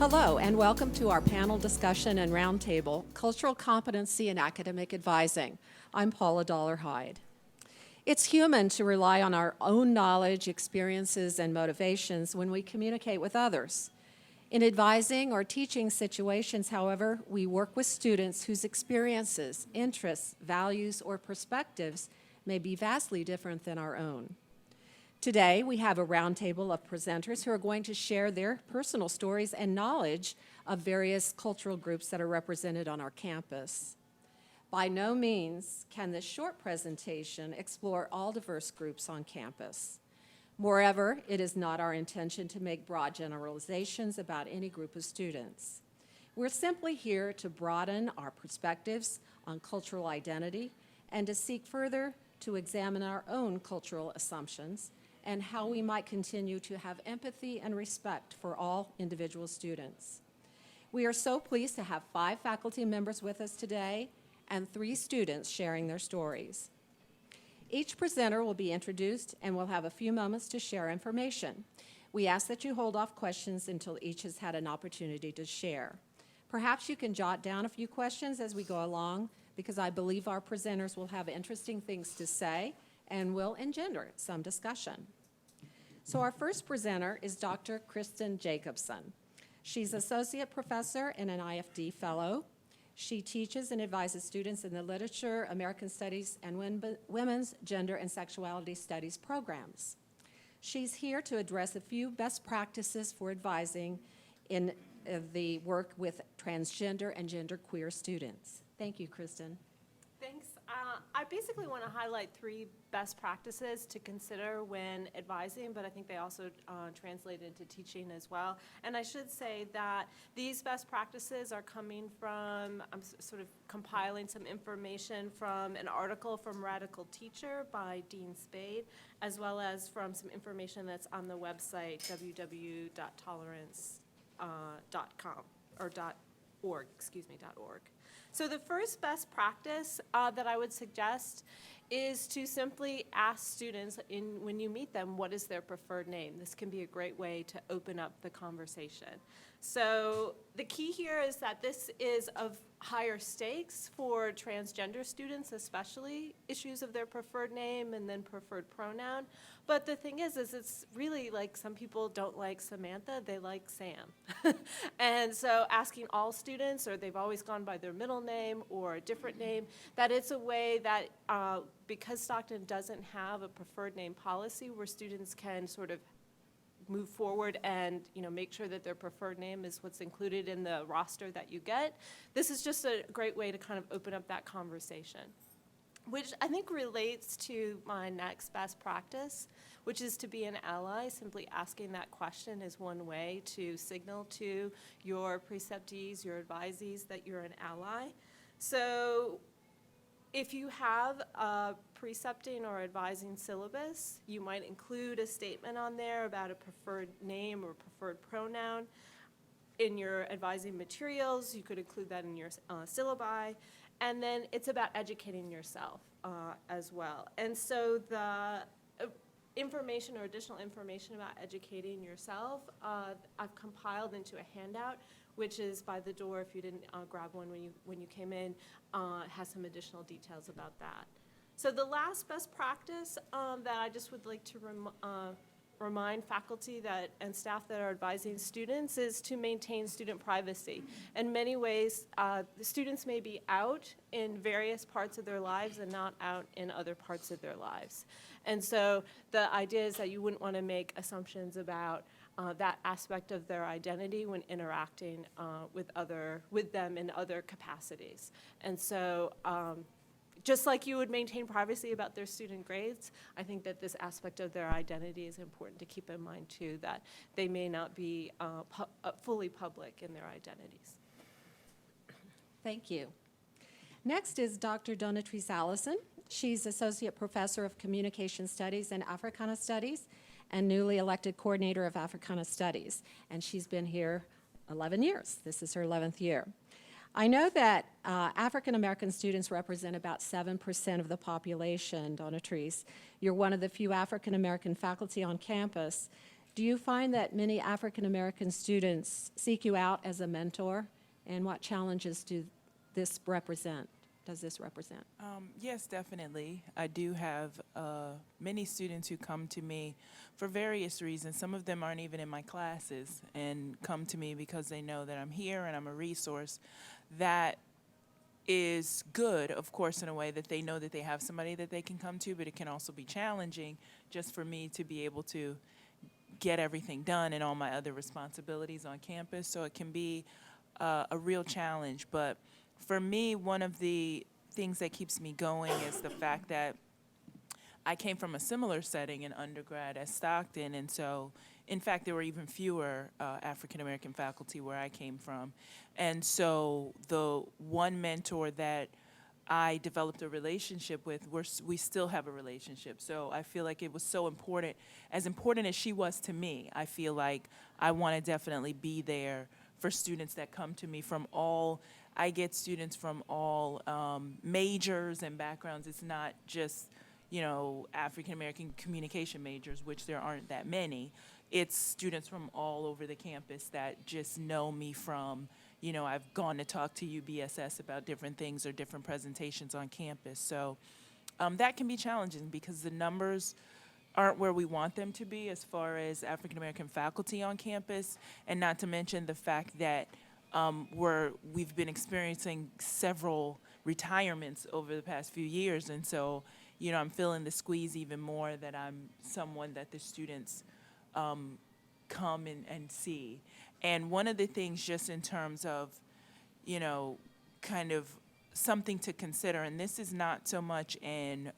Hello, and welcome to our panel discussion and roundtable, Cultural Competency in Academic Advising. I'm Paula Dollarhide. It's human to rely on our own knowledge, experiences, and motivations when we communicate with others. In advising or teaching situations, however, we work with students whose experiences, interests, values, or perspectives may be vastly different than our own. Today, we have a roundtable of presenters who are going to share their personal stories and knowledge of various cultural groups that are represented on our campus. By no means can this short presentation explore all diverse groups on campus. Moreover, it is not our intention to make broad generalizations about any group of students. We're simply here to broaden our perspectives on cultural identity and to seek further to examine our own cultural assumptions and how we might continue to have empathy and respect for all individual students. We are so pleased to have 5 faculty members with us today and 3 students sharing their stories. Each presenter will be introduced and will have a few moments to share information. We ask that you hold off questions until each has had an opportunity to share. Perhaps you can jot down a few questions as we go along, because I believe our presenters will have interesting things to say and will engender some discussion. So our first presenter is Dr. Kristin Jacobson. She's Associate Professor and an IFD Fellow. She teaches and advises students in the Literature, American Studies, and Women's Gender and Sexuality Studies programs. She's here to address a few best practices for advising in the work with transgender and genderqueer students. Thank you, Kristin. Thanks. I basically want to highlight 3 best practices to consider when advising, but I think they also translate into teaching as well. And I should say that these best practices are coming from, I'm sort of compiling some information from an article from Radical Teacher by Dean Spade, as well as from some information that's on the website www.tolerance.com or .org. So the first best practice that I would suggest is to simply ask students when you meet them, what is their preferred name? This can be a great way to open up the conversation. So the key here is that this is of higher stakes for transgender students, especially issues of their preferred name and then preferred pronoun. But the thing is it's really like some people don't like Samantha, they like Sam. And so asking all students, or they've always gone by their middle name or a different name, that it's a way that because Stockton doesn't have a preferred name policy where students can sort of move forward and make sure that their preferred name is what's included in the roster that you get. This is just a great way to kind of open up that conversation, which I think relates to my next best practice, which is to be an ally. Simply asking that question is one way to signal to your preceptees, your advisees, that you're an ally. So if you have a precepting or advising syllabus, you might include a statement on there about a preferred name or preferred pronoun. In your advising materials, you could include that in your syllabi. And then it's about educating yourself as well. And so the information or additional information about educating yourself, I've compiled into a handout, which is by the door. If you didn't grab one when you came in, has some additional details about that. So the last best practice that I just would like to remind faculty and staff that are advising students is to maintain student privacy. In many ways, the students may be out in various parts of their lives and not out in other parts of their lives. And so the idea is that you wouldn't want to make assumptions about that aspect of their identity when interacting with them in other capacities. And so just like you would maintain privacy about their student grades, I think that this aspect of their identity is important to keep in mind too, that they may not be fully public in their identities. Thank you. Next is Dr. Donnetrice Allison. She's Associate Professor of Communication Studies and Africana Studies and newly elected Coordinator of Africana Studies. And she's been here 11 years. This is her 11th year. I know that African American students represent about 7% of the population, Donnetrice. You're one of the few African American faculty on campus. Do you find that many African American students seek you out as a mentor? And what challenges does this represent? Yes, definitely. I do have many students who come to me for various reasons. Some of them aren't even in my classes and come to me because they know that I'm here and I'm a resource. That is good, of course, in a way that they know that they have somebody that they can come to, but it can also be challenging just for me to be able to get everything done and all my other responsibilities on campus. So it can be a real challenge. But for me, one of the things that keeps me going is the fact that I came from a similar setting in undergrad at Stockton, and so, in fact, there were even fewer African-American faculty where I came from. And so the one mentor that I developed a relationship with, we still have a relationship. So I feel like it was so important, as important as she was to me. I feel like I want to definitely be there for students that come to me from all, I get students from all majors and backgrounds. It's not just, you know, African-American communication majors, which there aren't that many. It's students from all over the campus that just know me from, you know, I've gone to talk to UBSS about different things or different presentations on campus. So that can be challenging because the numbers aren't where we want them to be as far as African-American faculty on campus, and not to mention the fact that we've been experiencing several retirements over the past few years, and so, you know, I'm feeling the squeeze even more that I'm someone that the students come and see. And one of the things just in terms of, you know, kind of something to consider, and this is not so much in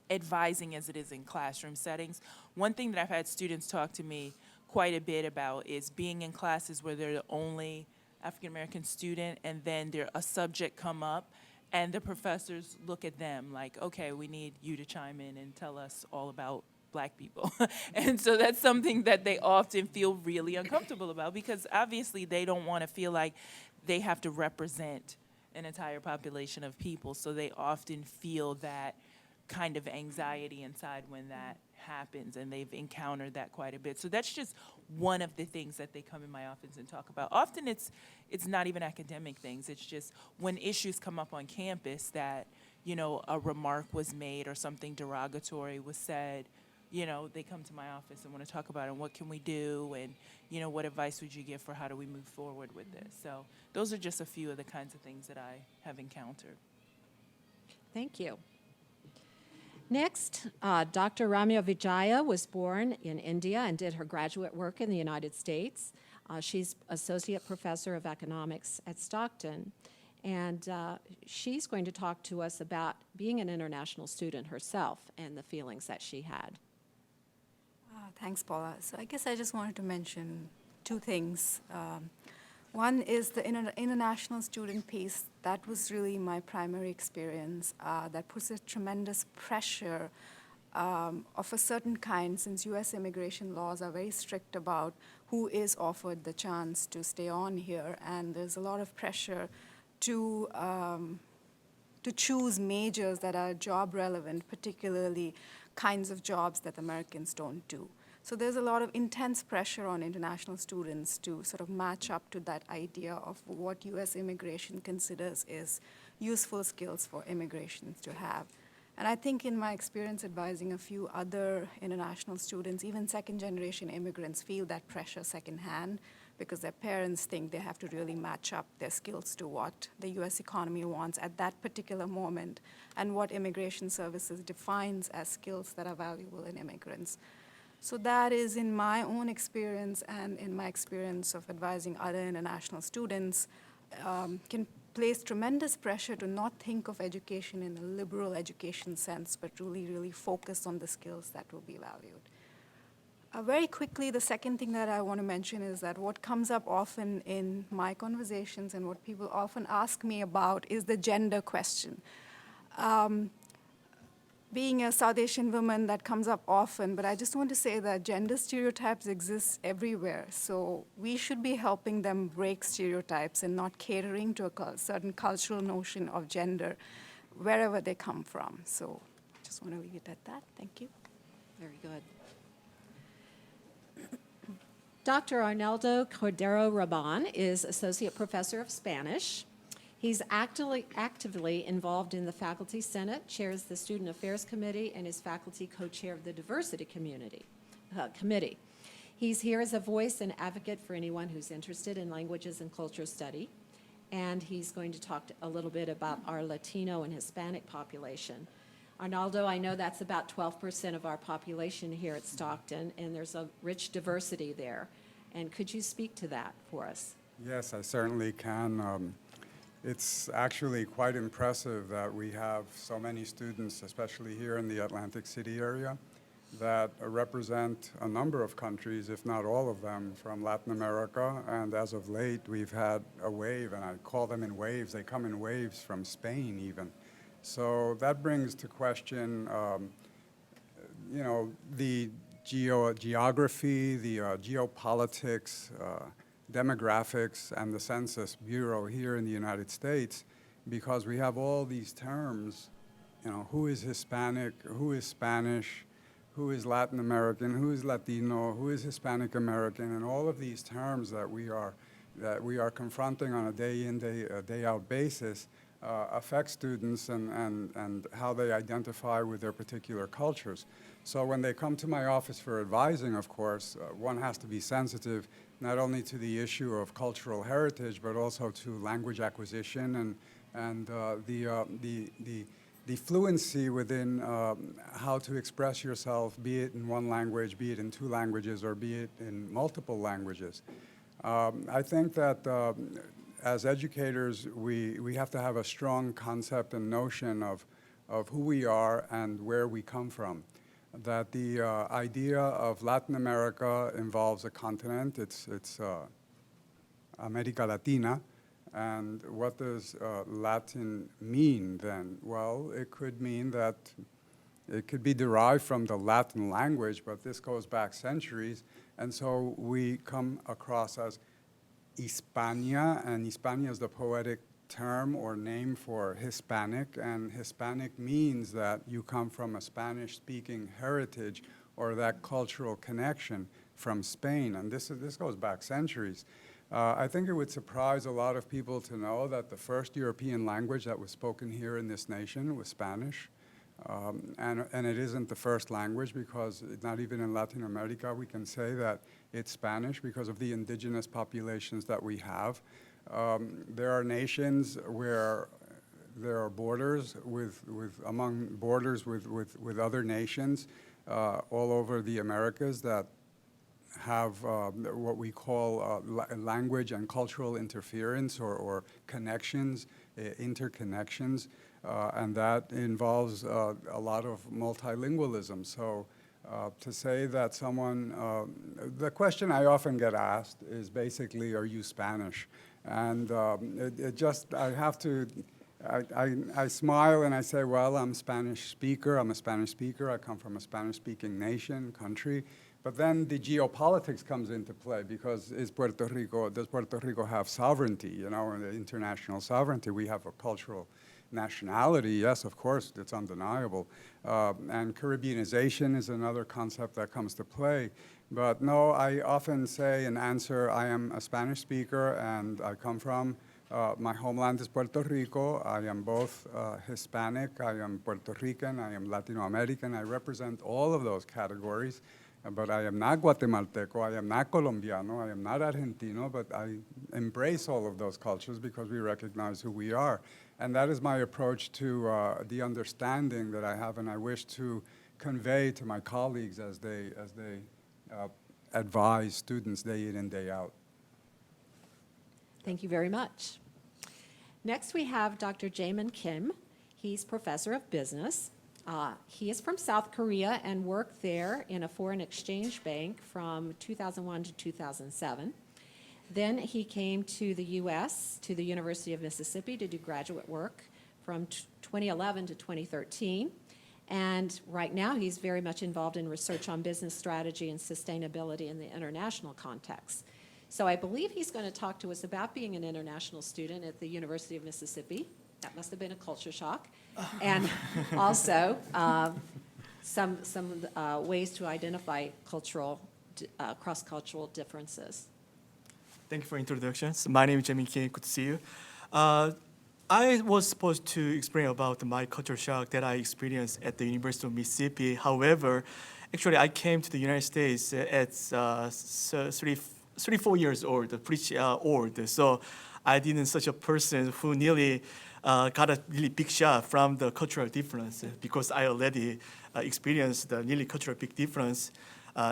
advising as it is in classroom settings. One thing that I've had students talk to me quite a bit about is being in classes where they're the only African-American student, and then a subject come up, and the professors look at them like, okay, we need you to chime in and tell us all about Black people. And so that's something that they often feel really uncomfortable about, because obviously they don't want to feel like they have to represent an entire population of people. So they often feel that kind of anxiety inside when that happens, and they've encountered that quite a bit. So that's just one of the things that they come in my office and talk about. Often it's not even academic things. It's just when issues come up on campus that, you know, a remark was made or something derogatory was said, you know, they come to my office and want to talk about it, and what can we do, and, you know, what advice would you give for how do we move forward with this? So those are just a few of the kinds of things that I have encountered. Thank you. Next, Dr. Ramya Vijaya was born in India and did her graduate work in the United States. She's Associate Professor of Economics at Stockton, and she's going to talk to us about being an international student herself and the feelings that she had. Thanks, Paula. So I guess I just wanted to mention two things. One is the international student piece. That was really my primary experience. That puts a tremendous pressure of a certain kind, since U.S. immigration laws are very strict about who is offered the chance to stay on here, and there's a lot of pressure to choose majors that are job relevant, particularly kinds of jobs that Americans don't do. So there's a lot of intense pressure on international students to sort of match up to that idea of what U.S. immigration considers is useful skills for immigrants to have. And I think in my experience advising a few other international students, even second-generation immigrants feel that pressure secondhand, because their parents think they have to really match up their skills to what the U.S. economy wants at that particular moment, and what immigration services defines as skills that are valuable in immigrants. So that is, in my own experience and in my experience of advising other international students, can place tremendous pressure to not think of education in a liberal education sense, but really focus on the skills that will be valued. Very quickly, the second thing that I want to mention is that what comes up often in my conversations and what people often ask me about is the gender question. Being a South Asian woman, that comes up often, but I just want to say that gender stereotypes exist everywhere, so we should be helping them break stereotypes and not catering to a certain cultural notion of gender wherever they come from. So I just want to leave it at that. Thank you. Very good. Dr. Arnaldo Cordero-Roman is Associate Professor of Spanish. He's actively involved in the Faculty Senate, chairs the Student Affairs Committee, and is faculty co-chair of the Diversity Committee. He's here as a voice and advocate for anyone who's interested in languages and culture study. And he's going to talk a little bit about our Latino and Hispanic population. Arnaldo, I know that's about 12% of our population here at Stockton, and there's a rich diversity there. And could you speak to that for us? Yes, I certainly can. It's actually quite impressive that we have so many students, especially here in the Atlantic City area, that represent a number of countries, if not all of them, from Latin America. And as of late, we've had a wave, and I call them in waves. They come in waves from Spain even. So that brings to question, the geography, the geopolitics, demographics, and the Census Bureau here in the United States, because we have all these terms, who is Hispanic, who is Spanish, who is Latin American, who is Latino, who is Hispanic American, and all of these terms that we are confronting on a day in, day out basis affect students and how they identify with their particular cultures. So when they come to my office for advising, of course, one has to be sensitive not only to the issue of cultural heritage, but also to language acquisition and the fluency within how to express yourself, be it in one language, be it in two languages, or be it in multiple languages. I think that as educators, we have to have a strong concept and notion of who we are and where we come from. That the idea of Latin America involves a continent. It's America Latina. And what does Latin mean then? Well, it could mean that it could be derived from the Latin language, but this goes back centuries. And so we come across as Hispania, and Hispania is the poetic term or name for Hispanic, and Hispanic means that you come from a Spanish-speaking heritage or that cultural connection from Spain, and this goes back centuries. I think it would surprise a lot of people to know that the first European language that was spoken here in this nation was Spanish. And it isn't the first language, because not even in Latin America we can say that it's Spanish because of the indigenous populations that we have. There are nations where there are borders with other nations all over the Americas that have what we call language and cultural interference or connections, interconnections, and that involves a lot of multilingualism. So to say that someone, the question I often get asked is basically, are you Spanish? And I smile and I say, well, I'm a Spanish speaker. I come from a Spanish-speaking nation, country. But then the geopolitics comes into play, because does Puerto Rico have sovereignty, international sovereignty? We have a cultural nationality, yes, of course, it's undeniable. And Caribbeanization is another concept that comes to play. But no, I often say and answer, I am a Spanish speaker, and I come from, my homeland is Puerto Rico. I am both Hispanic, I am Puerto Rican, I am Latino American. I represent all of those categories. But I am not Guatemalteco, I am not Colombiano, I am not Argentino, but I embrace all of those cultures because we recognize who we are. And that is my approach to the understanding that I have and I wish to convey to my colleagues as they advise students day in and day out. Thank you very much. Next we have Dr. Jaemin Kim. He's professor of business. He is from South Korea and worked there in a foreign exchange bank from 2001 to 2007. Then he came to the U.S., to the University of Mississippi, to do graduate work from 2011 to 2013. And right now he's very much involved in research on business strategy and sustainability in the international context. So I believe he's going to talk to us about being an international student at the University of Mississippi. That must have been a culture shock. And also some ways to identify cultural cross-cultural differences. Thank you for introductions. My name is Jaemin. Good to see you. I was supposed to explain about my culture shock that I experienced at the University of Mississippi. However, actually, I came to the United States at 34 years old, pretty old. So I didn't such a person who nearly got a really big shock from the cultural difference because I already experienced the nearly cultural big difference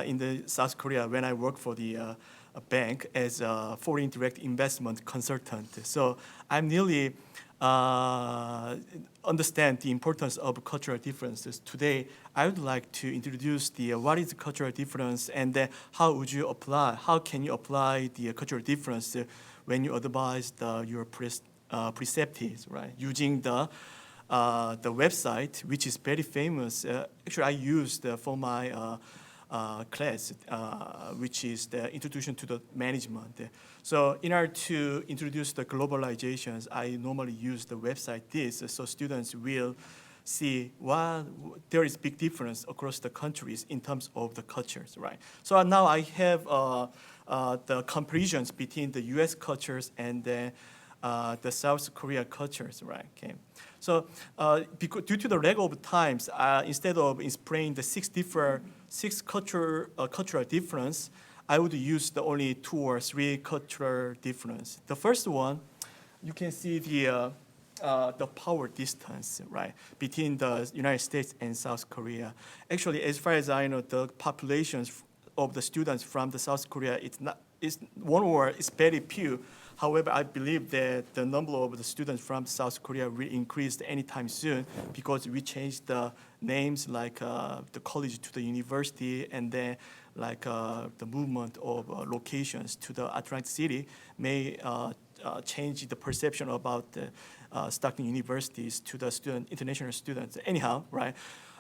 in the South Korea when I worked for the a bank as a foreign direct investment consultant. So I'm nearly understand the importance of cultural differences. Today, I would like to introduce the what is the cultural difference and then how can you apply the cultural difference when you advise your preceptees, right? Using the website, which is very famous. Actually, I used for my class, which is the Introduction to the Management. So in order to introduce the globalizations, I normally use the website this, so students will see there is big difference across the countries in terms of the cultures, right? So now I have the comparisons between the U.S. cultures and the South Korea cultures, right? Okay. So due to the lack of times, instead of explaining the six cultural difference, I would use the only 2 or 3 cultural difference. The first one, you can see the power distance, right, between the United States and South Korea. Actually, as far as I know, the populations of the students from the South Korea, it's very few. However, I believe that the number of the students from South Korea will increase anytime soon because we changed the names like the college to the university and then like the movement of locations to the Atlantic City may change the perception about the Stockton universities to the international students. Anyhow, right?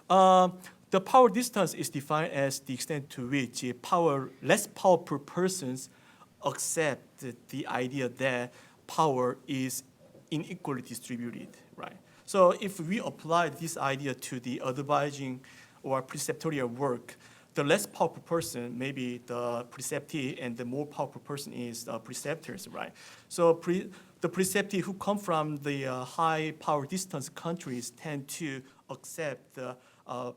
The power distance is defined as the extent to which less powerful persons accept the idea that power is unequally distributed, right? So if we apply this idea to the advising or preceptorial work, the less powerful person may be the preceptee, and the more powerful person is the preceptors, right? So the preceptee who come from the high power distance countries tend to accept the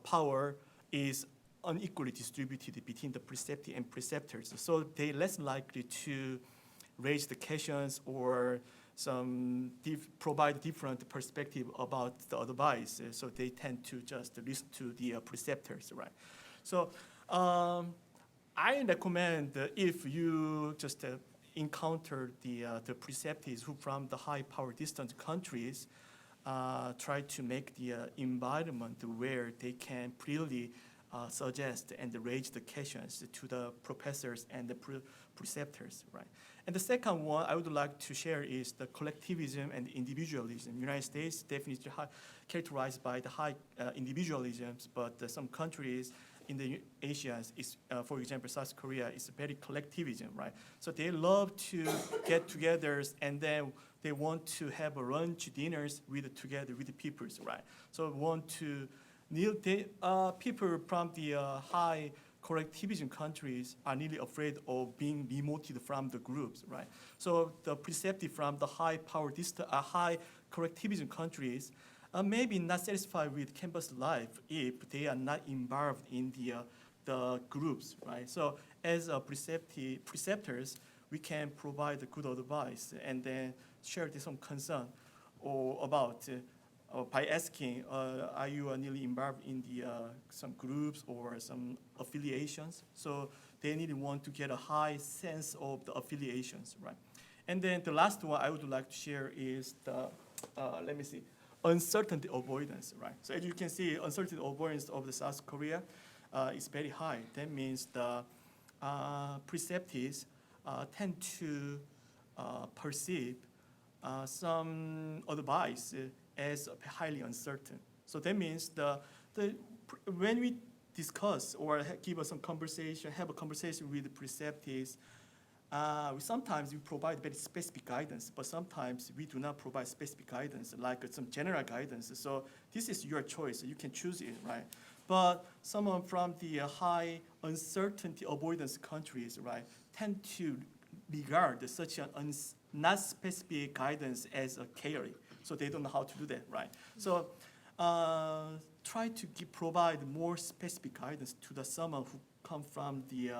power is unequally distributed between the preceptee and preceptors. So they're less likely to raise the questions or provide different perspective about the advice. So they tend to just listen to the preceptors, right? So I recommend if you just encounter the preceptees who from the high power distant countries, try to make the environment where they can freely suggest and raise the questions to the professors and the preceptors, right? And the second one I would like to share is the collectivism and individualism. United States definitely characterized by the high individualisms, but some countries in the Asia, for example, South Korea, is very collectivism, right? So they love to get together and then they want to have a lunch, dinners together with the peoples, right? So people from the high collectivism countries are really afraid of being demoted from the groups, right? So the preceptive from the high collectivism countries may be not satisfied with campus life if they are not involved in the groups, right? So as preceptors, we can provide the good advice and then share some concern by asking, are you nearly involved in some groups or some affiliations? So they really want to get a high sense of the affiliations, right? And then the last one I would like to share is uncertainty avoidance, right? So as you can see, uncertainty avoidance of the South Korea is very high. That means the preceptees tend to perceive some advice as highly uncertain. So that means when we discuss or have a conversation with the preceptees, sometimes we provide very specific guidance, but sometimes we do not provide specific guidance, like some general guidance. So this is your choice. You can choose it, right? But someone from the high uncertainty avoidance countries, right, tend to regard such an not specific guidance as a carry. So they don't know how to do that, right? So try to provide more specific guidance to the someone who come from the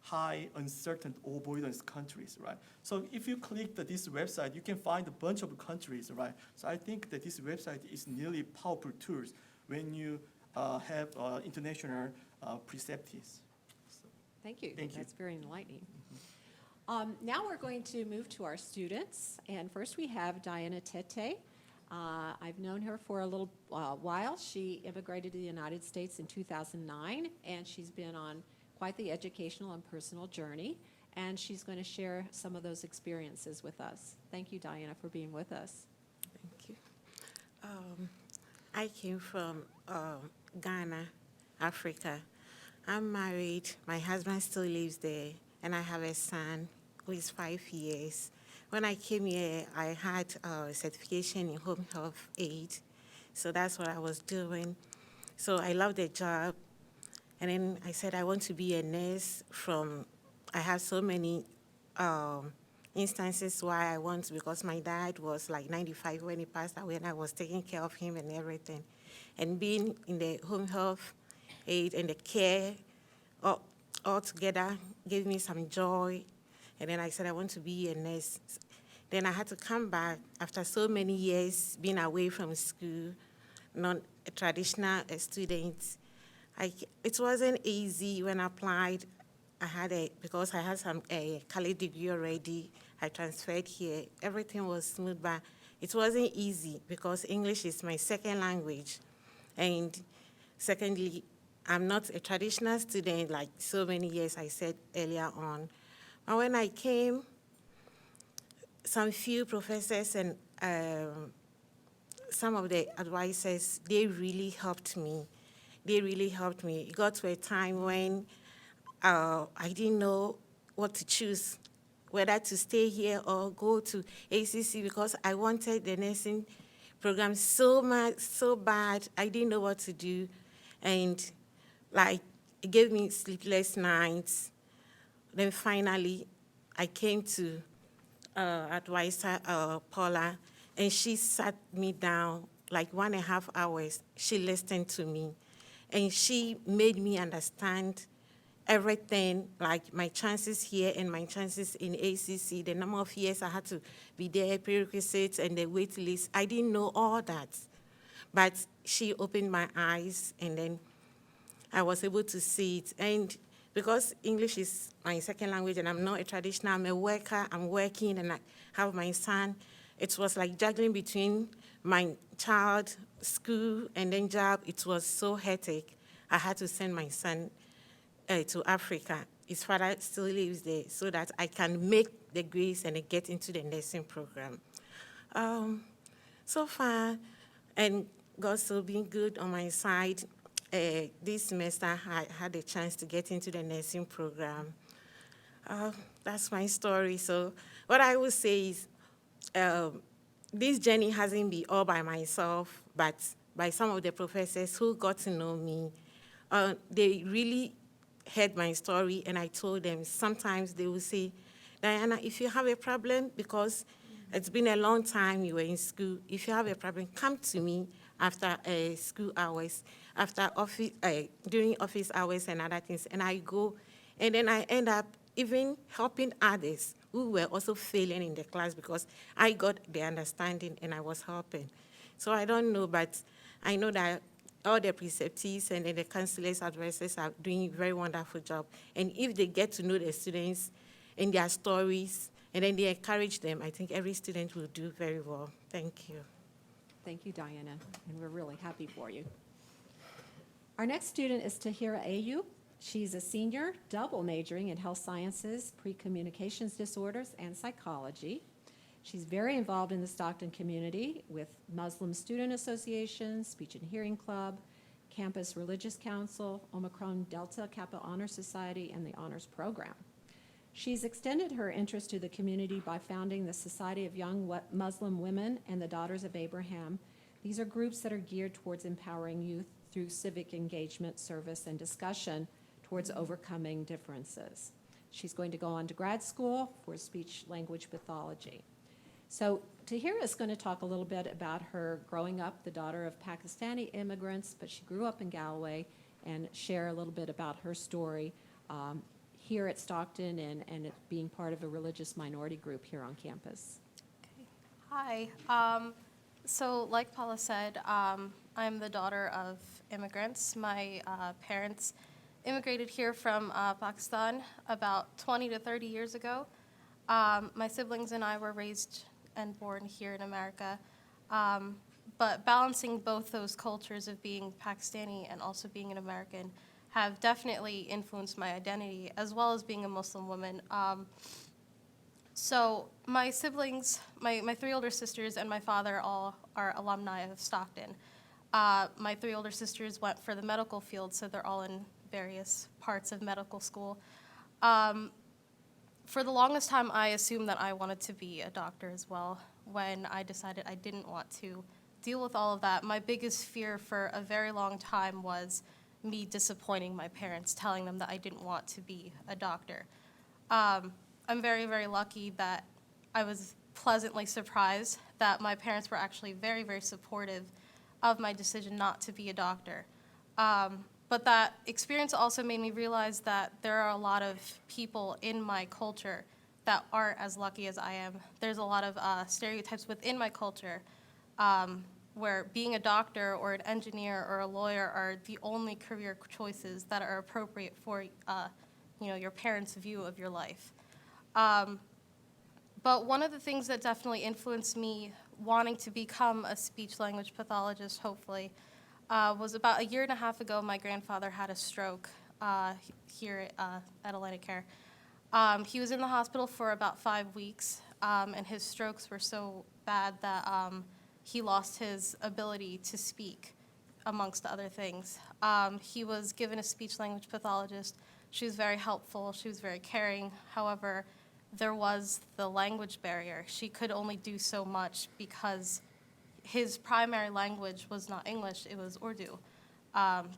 high uncertain avoidance countries, right? So if you click this website, you can find a bunch of countries, right? So I think that this website is nearly powerful tools when you have international perspectives. Thank you. Thank you. That's very enlightening. Now we're going to move to our students. And first we have Diana Tete. I've known her for a little while. She immigrated to the United States in 2009, and she's been on quite the educational and personal journey. And she's going to share some of those experiences with us. Thank you, Diana, for being with us. Thank you. I came from Ghana, Africa. I'm married. My husband still lives there, and I have a son who is 5 years. When I came here, I had a certification in home health aid, so that's what I was doing. So I loved the job, and then I said I want to be a nurse. I have so many instances why I want, because my dad was like 95 when he passed away, and I was taking care of him and everything. And being in the home health aid and the care all together gave me some joy. And then I said I want to be a nurse. Then I had to come back after so many years being away from school, not a traditional student. It wasn't easy when I applied. Because I had a college degree already, I transferred here. Everything was smooth, but it wasn't easy because English is my second language. And secondly, I'm not a traditional student like so many years I said earlier on. But when I came, some few professors and some of the advisors, they really helped me. It got to a time when I didn't know what to choose, whether to stay here or go to ACC, because I wanted the nursing program so much, so bad. I didn't know what to do. And it gave me sleepless nights. Then finally, I came to advisor Paula, and she sat me down like 1.5 hours. She listened to me, and she made me understand everything, like my chances here and my chances in ACC, the number of years I had to be there, prerequisites, and the wait list. I didn't know all that. But she opened my eyes, and then I was able to see it. And because English is my second language, and I'm not a traditional, I'm a worker, I'm working, and I have my son, it was like juggling between my child, school, and then job. It was so hectic. I had to send my son to Africa. His father still lives there, so that I can make the grades and get into the nursing program. So far, and God's still been good on my side. This semester, I had a chance to get into the nursing program. That's my story. So what I would say is, this journey hasn't been all by myself, but by some of the professors who got to know me. They really heard my story, and I told them. Sometimes they will say, Diana, if you have a problem, because it's been a long time you were in school, if you have a problem, come to me after school hours, after office, during office hours and other things, and I go, and then I end up even helping others who were also failing in the class, because I got the understanding and I was helping. So I don't know, but I know that all the preceptees and the counselors, advisors are doing a very wonderful job. And if they get to know the students and their stories, and then they encourage them, I think every student will do very well. Thank you. Thank you, Diana, and we're really happy for you. Our next student is Tahira Ayu. She's a senior, double majoring in health sciences, pre-communications disorders, and psychology. She's very involved in the Stockton community with Muslim Student Association, Speech and Hearing Club, Campus Religious Council, Omicron Delta Kappa Honor Society, and the Honors Program. She's extended her interest to the community by founding the Society of Young Muslim Women and the Daughters of Abraham. These are groups that are geared towards empowering youth through civic engagement, service, and discussion towards overcoming differences. She's going to go on to grad school for speech language pathology. So Tahira is going to talk a little bit about her growing up, the daughter of Pakistani immigrants, but she grew up in Galway, and share a little bit about her story here at Stockton and it being part of a religious minority group here on campus. Hi. So like Paula said, I'm the daughter of immigrants. My parents immigrated here from Pakistan about 20 to 30 years ago. My siblings and I were raised and born here in America. But balancing both those cultures of being Pakistani and also being an American have definitely influenced my identity, as well as being a Muslim woman. So my siblings, my three older sisters and my father all are alumni of Stockton. My three older sisters went for the medical field, so they're all in various parts of medical school. For the longest time, I assumed that I wanted to be a doctor as well. When I decided I didn't want to deal with all of that, my biggest fear for a very long time was me disappointing my parents, telling them that I didn't want to be a doctor. I'm very, very lucky that I was pleasantly surprised that my parents were actually very, very supportive of my decision not to be a doctor. But that experience also made me realize that there are a lot of people in my culture that aren't as lucky as I am. There's a lot of stereotypes within my culture where being a doctor or an engineer or a lawyer are the only career choices that are appropriate for your parents' view of your life. But one of the things that definitely influenced me wanting to become a speech-language pathologist, hopefully, was about a year and a half ago, my grandfather had a stroke here at Atlantic Care. He was in the hospital for about 5 weeks, and his strokes were so bad that he lost his ability to speak, amongst other things. He was given a speech-language pathologist. She was very helpful. She was very caring. However, there was the language barrier. She could only do so much because his primary language was not English, it was Urdu,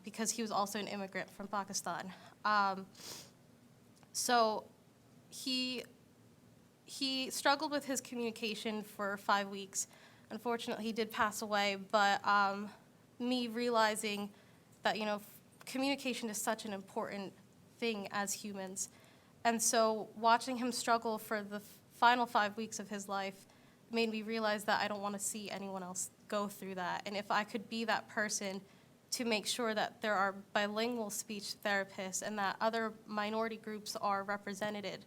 because he was also an immigrant from Pakistan. So he struggled with his communication for 5 weeks. Unfortunately, he did pass away, but me realizing that, communication is such an important thing as humans. And so watching him struggle for the final 5 weeks of his life made me realize that I don't want to see anyone else go through that. And if I could be that person to make sure that there are bilingual speech therapists and that other minority groups are represented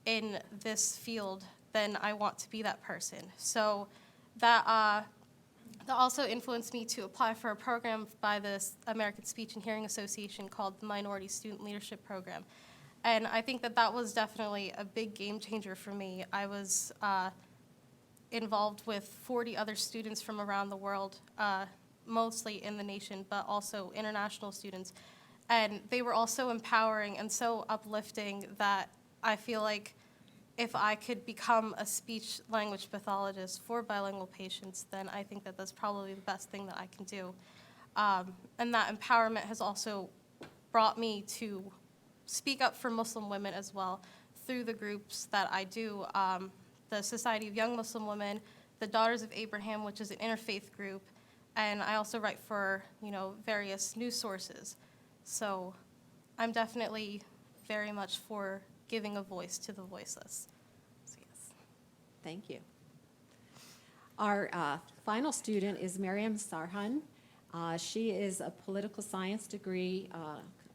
in this field, then I want to be that person. So that also influenced me to apply for a program by the American Speech and Hearing Association called the Minority Student Leadership Program. And I think that that was definitely a big game changer for me. I was involved with 40 other students from around the world, mostly in the nation, but also international students. And they were all so empowering and so uplifting that I feel like if I could become a speech-language pathologist for bilingual patients, then I think that that's probably the best thing that I can do. And that empowerment has also brought me to speak up for Muslim women as well through the groups that I do, the Society of Young Muslim Women, the Daughters of Abraham, which is an interfaith group, and I also write for, various news sources. So I'm definitely very much for giving a voice to the voiceless. So yes. Thank you. Our final student is Maryam Sarhan. She is a political science degree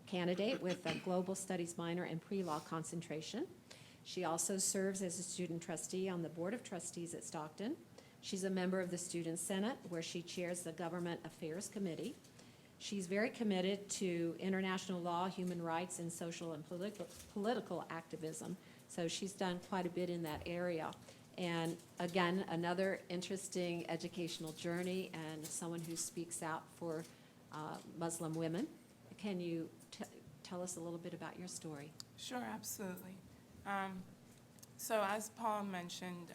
candidate with a global studies minor and pre-law concentration. She also serves as a student trustee on the Board of Trustees at Stockton. She's a member of the Student Senate, where she chairs the Government Affairs Committee. She's very committed to international law, human rights, and social and political activism. So she's done quite a bit in that area. And again, another interesting educational journey and someone who speaks out for Muslim women. Can you tell us a little bit about your story? Sure, absolutely. So as Paula mentioned,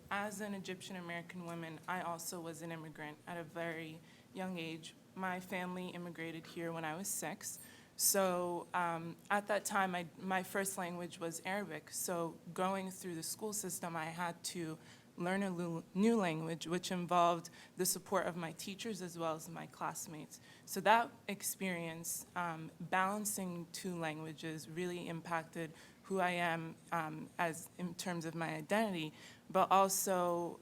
as an Egyptian American woman, I also was an immigrant at a very young age. My family immigrated here when I was 6. So at that time, my first language was Arabic. So going through the school system, I had to learn a new language, which involved the support of my teachers as well as my classmates. So that experience, balancing 2 languages, really impacted who I am as in terms of my identity, but also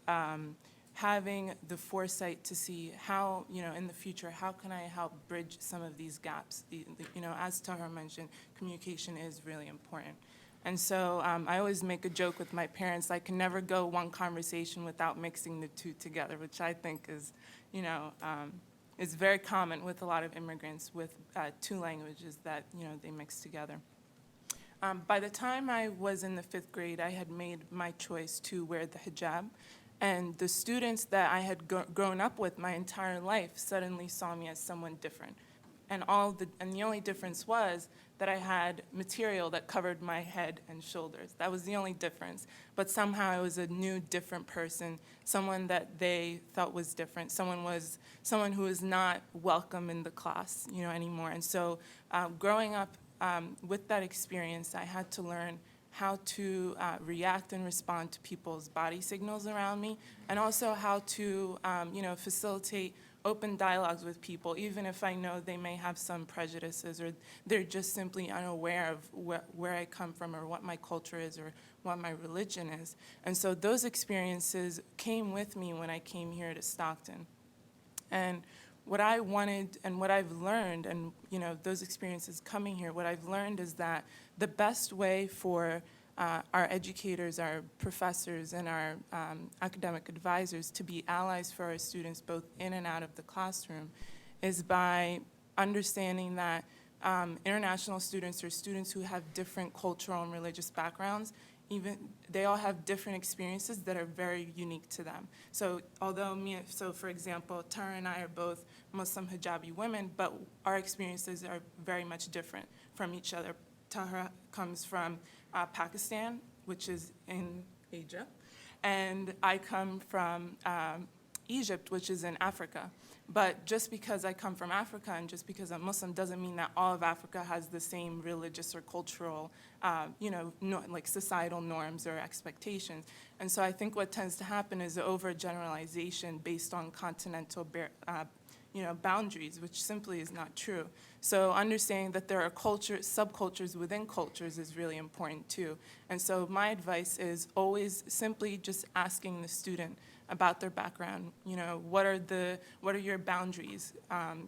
having the foresight to see how, in the future, how can I help bridge some of these gaps? As Tahar mentioned, communication is really important. And so I always make a joke with my parents, I can never go one conversation without mixing the 2 together, which I think is, is very common with a lot of immigrants with 2 languages that, they mix together. By the time I was in the 5th grade, I had made my choice to wear the hijab. And the students that I had grown up with my entire life suddenly saw me as someone different. And the only difference was that I had material that covered my head and shoulders. That was the only difference. But somehow I was a new, different person, someone that they thought was different, someone who was not welcome in the class, anymore. And so growing up with that experience, I had to learn how to react and respond to people's body signals around me, and also how to, facilitate open dialogues with people, even if I know they may have some prejudices or they're just simply unaware of where I come from or what my culture is or what my religion is. And so those experiences came with me when I came here to Stockton. And what I wanted and what I've learned, and those experiences coming here, what I've learned is that the best way for our educators, our professors, and our academic advisors to be allies for our students both in and out of the classroom is by understanding that international students or students who have different cultural and religious backgrounds, they all have different experiences that are very unique to them. So for example, Tara and I are both Muslim hijabi women, but our experiences are very much different from each other. Tara comes from Pakistan, which is in Asia, and I come from Egypt, which is in Africa. But just because I come from Africa and just because I'm Muslim doesn't mean that all of Africa has the same religious or cultural, like societal norms or expectations. And so I think what tends to happen is the overgeneralization based on continental boundaries, which simply is not true. So understanding that there are subcultures within cultures is really important too. And so my advice is always simply just asking the student about their background. What are your boundaries?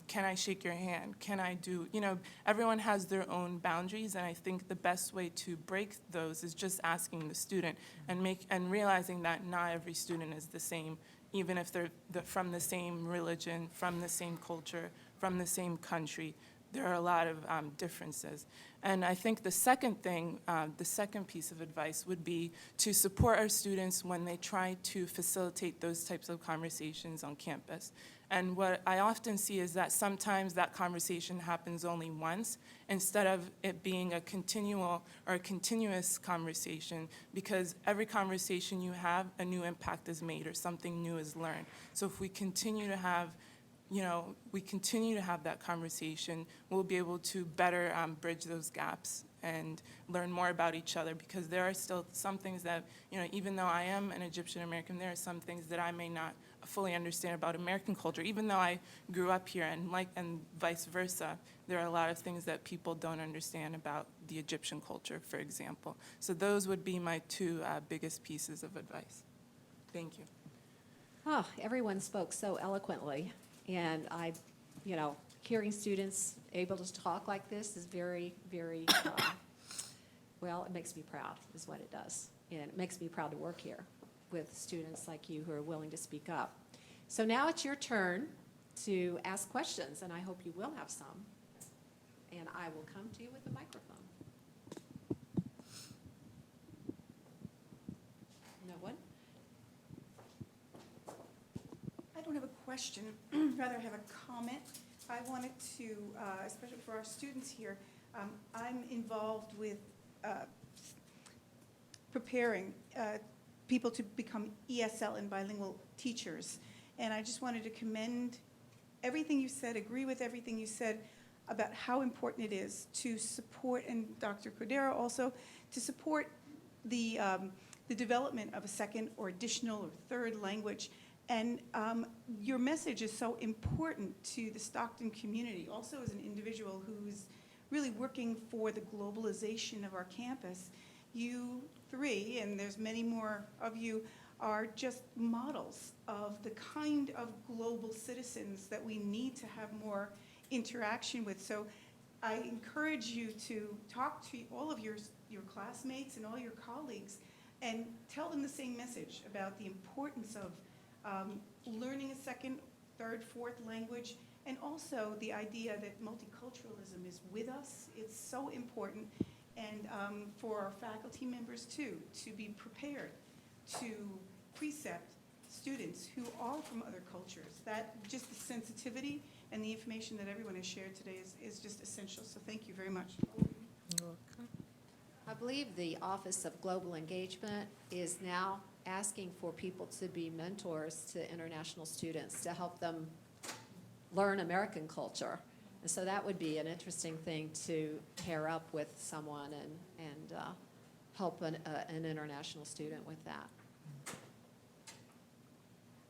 Can I shake your hand? Can I do, everyone has their own boundaries, and I think the best way to break those is just asking the student and realizing that not every student is the same, even if they're from the same religion, from the same culture, from the same country. There are a lot of differences. And I think the second thing, the second piece of advice would be to support our students when they try to facilitate those types of conversations on campus. And what I often see is that sometimes that conversation happens only once instead of it being a continual or a continuous conversation, because every conversation you have, a new impact is made or something new is learned. So if we continue to have that conversation, we'll be able to better bridge those gaps and learn more about each other, because there are still some things that, even though I am an Egyptian American, there are some things that I may not fully understand about American culture. Even though I grew up here and vice versa, there are a lot of things that people don't understand about the Egyptian culture, for example. So those would be my 2 biggest pieces of advice. Thank you. Oh, everyone spoke so eloquently. And hearing students able to talk like this is very, very, well, it makes me proud, is what it does. And it makes me proud to work here with students like you who are willing to speak up. So now it's your turn to ask questions, and I hope you will have some. And I will come to you with the microphone. No one? I don't have a question, rather I have a comment. I wanted to, especially for our students here, I'm involved with preparing people to become ESL and bilingual teachers. And I just wanted to commend everything you said, agree with everything you said about how important it is to support, and Dr. Cordero also, to support the development of a second or additional or third language. And your message is so important to the Stockton community, also as an individual who's really working for the globalization of our campus. You three, and there's many more of you, are just models of the kind of global citizens that we need to have more interaction with. So I encourage you to talk to all of your classmates and all your colleagues and tell them the same message about the importance of learning a second, third, fourth language, and also the idea that multiculturalism is with us. It's so important, and for our faculty members too, to be prepared to precept students who are from other cultures. That just the sensitivity and the information that everyone has shared today is just essential. So thank you very much. You're welcome. I believe the Office of Global Engagement is now asking for people to be mentors to international students to help them learn American culture. And so that would be an interesting thing to pair up with someone and help an international student with that.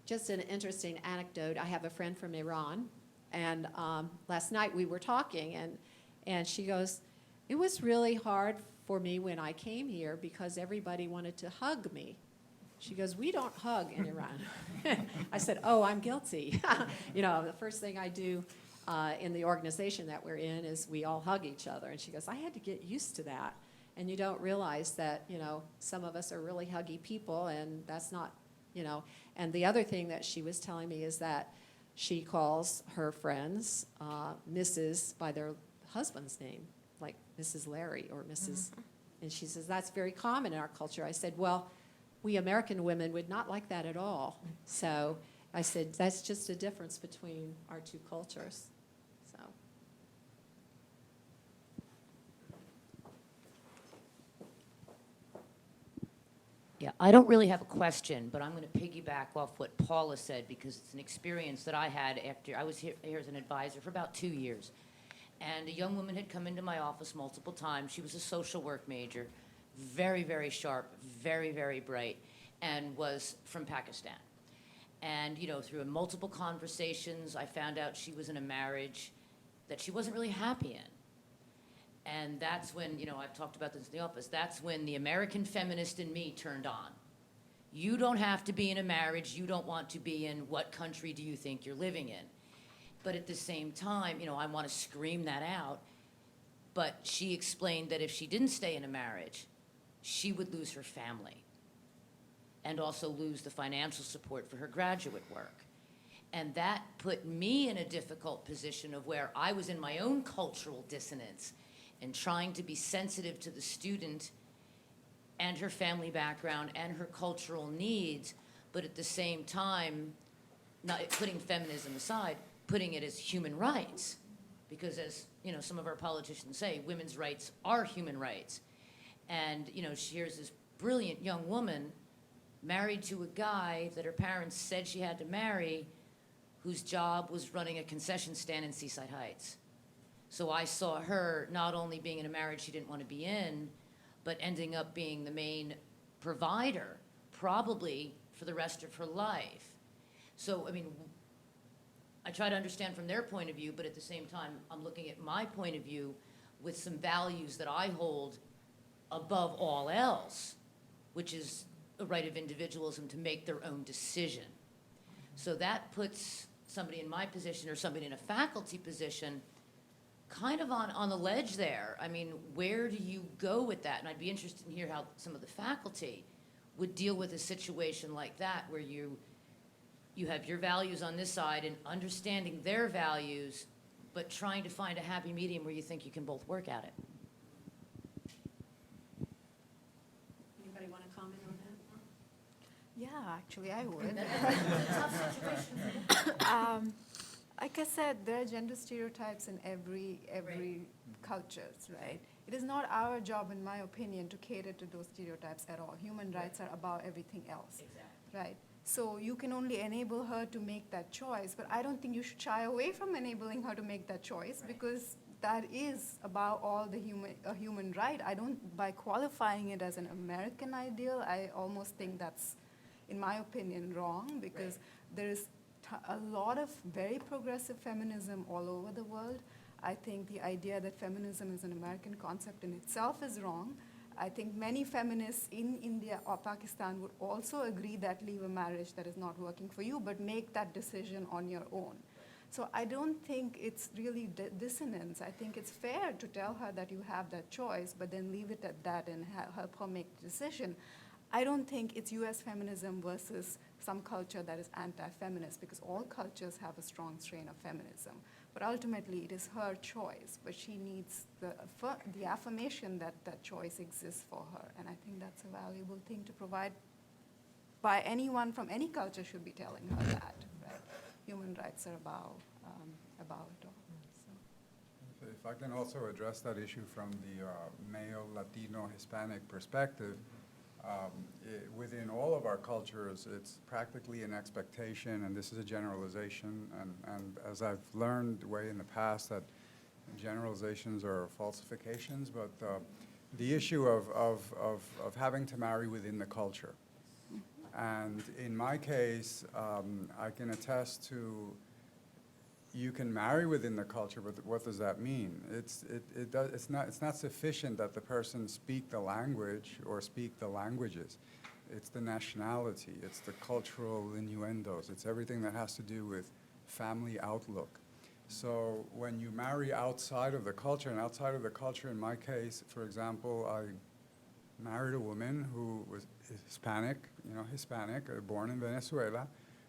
Just an interesting anecdote, I have a friend from Iran, and last night we were talking, and she goes, it was really hard for me when I came here because everybody wanted to hug me. She goes, we don't hug in Iran. I said, oh, I'm guilty. You know, the first thing I do in the organization that we're in is we all hug each other. And she goes, I had to get used to that. And you don't realize that, you know, some of us are really huggy people, and that's not, you know. And the other thing that she was telling me is that she calls her friends Mrs. by their husband's name, like Mrs. Larry or Mrs. And she says, that's very common in our culture. I said, well, we American women would not like that at all. So I said, that's just a difference between our two cultures. So. Yeah, I don't really have a question, but I'm going to piggyback off what Paula said because it's an experience that I had after I was here as an advisor for about 2 years. And a young woman had come into my office multiple times. She was a social work major, very, very sharp, very, very bright, and was from Pakistan. And, you know, through multiple conversations, I found out she was in a marriage that she wasn't really happy in. And that's when, you know, I've talked about this in the office, that's when the American feminist in me turned on. You don't have to be in a marriage you don't want to be in. What country do you think you're living in? But at the same time, you know, I want to scream that out. But she explained that if she didn't stay in a marriage, she would lose her family and also lose the financial support for her graduate work. And that put me in a difficult position of where I was in my own cultural dissonance and trying to be sensitive to the student and her family background and her cultural needs, but at the same time, not putting feminism aside, putting it as human rights. Because as, you know, some of our politicians say, women's rights are human rights. And, you know, here's this brilliant young woman married to a guy that her parents said she had to marry, whose job was running a concession stand in Seaside Heights. So I saw her not only being in a marriage she didn't want to be in, but ending up being the main provider, probably for the rest of her life. So, I mean, I try to understand from their point of view, but at the same time, I'm looking at my point of view with some values that I hold above all else, which is a right of individualism to make their own decision. So that puts somebody in my position or somebody in a faculty position kind of on the ledge there. I mean, where do you go with that? And I'd be interested in hear how some of the faculty would deal with a situation like that, where you have your values on this side and understanding their values, but trying to find a happy medium where you think you can both work at it. Anybody want to comment on that? Yeah, actually, I would. It's a tough situation. Like I said, there are gender stereotypes in every cultures, right? It is not our job, in my opinion, to cater to those stereotypes at all. Human rights are about everything else, right? So you can only enable her to make that choice, but I don't think you should shy away from enabling her to make that choice, because that is about all the human right. I don't, by qualifying it as an American ideal, I almost think that's, in my opinion, wrong, because there is a lot of very progressive feminism all over the world. I think the idea that feminism is an American concept in itself is wrong. I think many feminists in India or Pakistan would also agree that leave a marriage that is not working for you, but make that decision on your own. So I don't think it's really dissonance. I think it's fair to tell her that you have that choice, but then leave it at that and help her make the decision. I don't think it's US feminism versus some culture that is anti-feminist, because all cultures have a strong strain of feminism. But ultimately, it is her choice, but she needs the affirmation that that choice exists for her. And I think that's a valuable thing to provide by anyone from any culture should be telling her that, right? Human rights are about it all. So. If I can also address that issue from the male, Latino, Hispanic perspective, within all of our cultures, it's practically an expectation, and this is a generalization, and as I've learned way in the past that generalizations are falsifications, but the issue of having to marry within the culture. And in my case, I can attest to you can marry within the culture, but what does that mean? It's not sufficient that the person speak the language or speak the languages. It's the nationality, it's the cultural innuendos, it's everything that has to do with family outlook. So when you marry outside of the culture, and outside of the culture, in my case, for example, I married a woman who was Hispanic, born in Venezuela,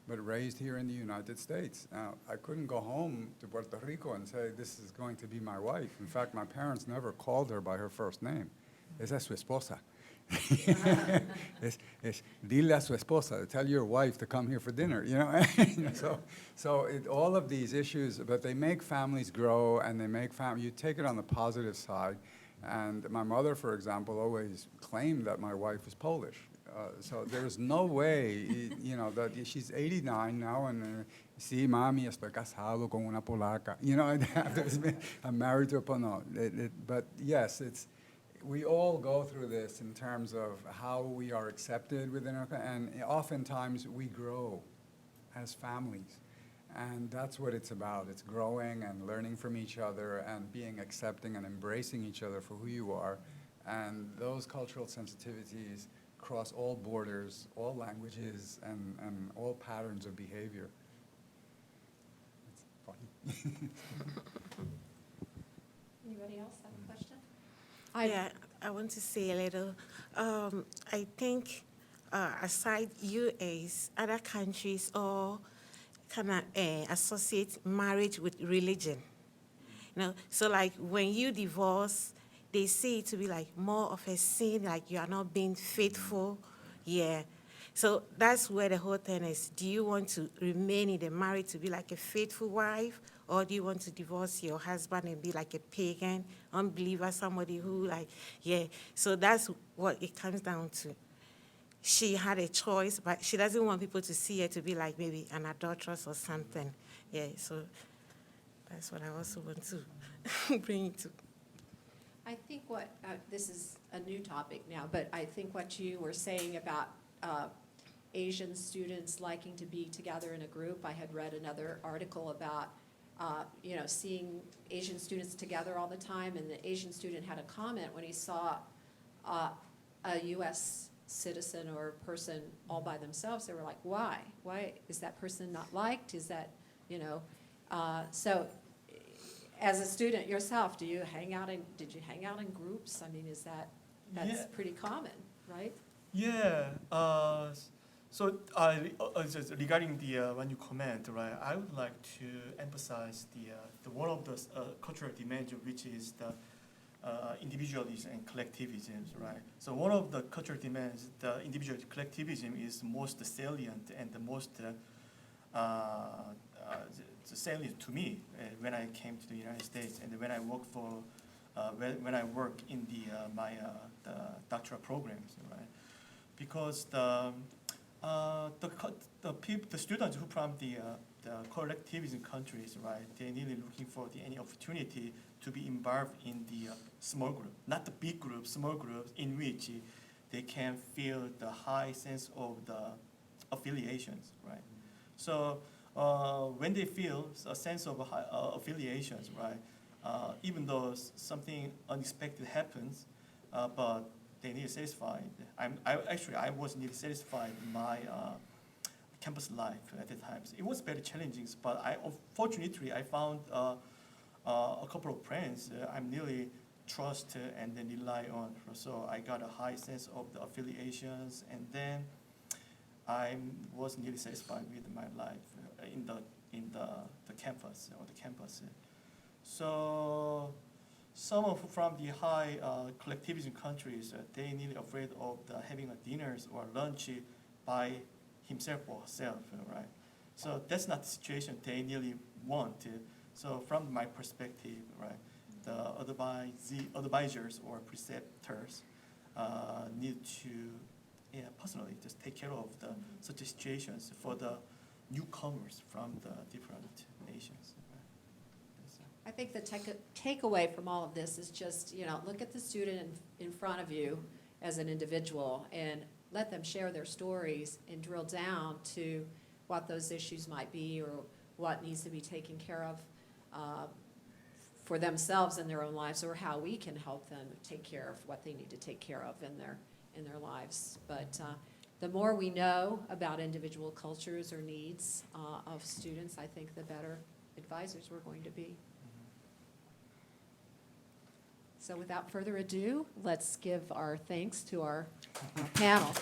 but raised here in the United States. Now, I couldn't go home to Puerto Rico and say, this is going to be my wife. In fact, my parents never called her by her first name. Esa es su esposa. Dile a su esposa, tell your wife to come here for dinner, So all of these issues, but they make families grow, and they make you take it on the positive side. And my mother, for example, always claimed that my wife was Polish. So there's no way, that she's 89 now, and sí, mami, estoy casado con una polaca. I'm married to a Polaca. But yes, we all go through this in terms of how we are accepted within our, and oftentimes we grow as families. And that's what it's about. It's growing and learning from each other and being accepting and embracing each other for who you are. And those cultural sensitivities cross all borders, all languages, and all patterns of behavior. It's funny. Anybody else have a question? Yeah, I want to say a little. I think aside US, other countries all kind of associate marriage with religion. So like when you divorce, they see it to be like more of a sin, like you are not being faithful. Yeah. So that's where the whole thing is. Do you want to remain in the marriage to be like a faithful wife, or do you want to divorce your husband and be like a pagan, unbeliever, somebody who So that's what it comes down to. She had a choice, but she doesn't want people to see her to be like maybe an adulteress or something. Yeah, so that's what I also want to bring to. I think this is a new topic now, but I think what you were saying about Asian students liking to be together in a group, I had read another article about, seeing Asian students together all the time, and the Asian student had a comment when he saw a U.S. citizen or person all by themselves. They were like, why? Why is that person not liked? Is that, so as a student yourself, did you hang out in groups? I mean, that's pretty common, right? Yeah. So just regarding the when you comment, right, I would like to emphasize the one of the cultural dimension, which is the individualism and collectivism, right? So one of the cultural dimensions, the individual collectivism, is most salient and the most salient to me when I came to the United States and when I worked for when I work in the doctoral programs, right? Because the students who from the collectivism countries, right, they're really looking for any opportunity to be involved in the small group, not the big group, small groups in which they can feel the high sense of the affiliations, right? So when they feel a sense of high, affiliations, right, even though something unexpected happens, but they need satisfied. I was nearly satisfied in my campus life at the times. It was very challenging, but fortunately I found a couple of friends I'm nearly trust and then rely on. So I got a high sense of the affiliations, and then I was nearly satisfied with my life in the campus or the campus. So some of from the high collectivism countries, they nearly afraid of having a dinners or lunch by himself or herself, right? So that's not the situation they nearly want. So from my perspective, right, the advisors or preceptors need to, personally just take care of such situations for the newcomers from the different nations. I think the takeaway from all of this is just, look at the student in front of you as an individual and let them share their stories and drill down to what those issues might be or what needs to be taken care of for themselves in their own lives, or how we can help them take care of what they need to take care of in their lives. But the more we know about individual cultures or needs of students, I think the better advisors we're going to be. So without further ado, let's give our thanks to our panel.